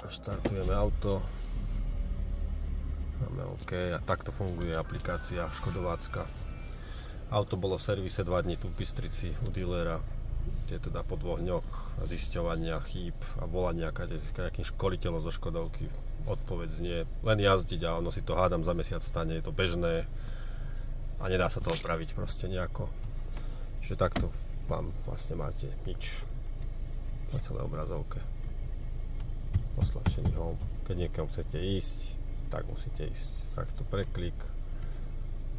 Štartujeme auto. Máme OK a takto funguje aplikácia Škodovácka. Auto bolo v servise 2 dní tu v Bystrici u dílera, kde teda po 2 dňoch zisťovania chýb a volania nejakým školiteľom zo Škodovky odpoveď znie len jazdiť a ono si to hádam za mesiac stane, je to bežné a nedá sa to opraviť proste nejako. Čiže takto vám vlastne máte nič na celé obrazovke. Oslačený home. Keď niekam chcete ísť, tak musíte ísť. Takto preklik,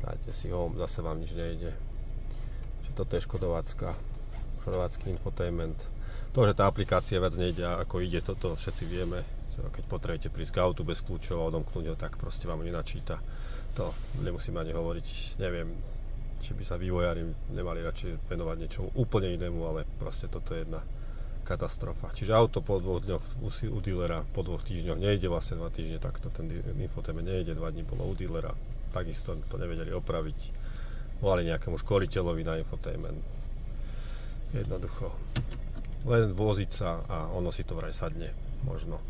dáte si home, zase vám nič nejde. Čiže toto je Škodovácky infotainment. To, že tá aplikácia viac nejde ako ide, toto všetci vieme. Keď potrebujete prísť k autu bez kľúčov a odomknúť ho, tak proste vám nenačíta. To nemusím ani hovoriť, neviem, či by sa vývojári nemali radšej venovať niečomu úplne inému, ale proste toto je jedna katastrofa. Čiže auto po 2 dňoch u dílera, po 2 týždňoch nejde, vlastne 2 týždne takto ten infotainment nejde, 2 dní bolo u dílera, takisto to nevedeli opraviť, volali nejakému školiteľovi na infotainment. Jednoducho len voziť sa a ono si to vraj sadne, možno.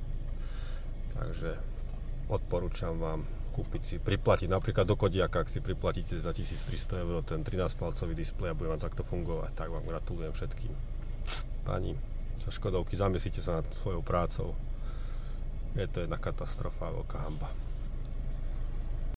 Takže odporúčam vám kúpiť si, priplatiť napríklad do Kodiaka, ak si priplatíte za 1300 € ten 13-palcový displej a bude vám takto fungovať, tak vám gratulujem všetkým. Pani zo Škodovky, zamyslite sa nad svojou prácou. Je to jedna katastrofa, veľká hanba.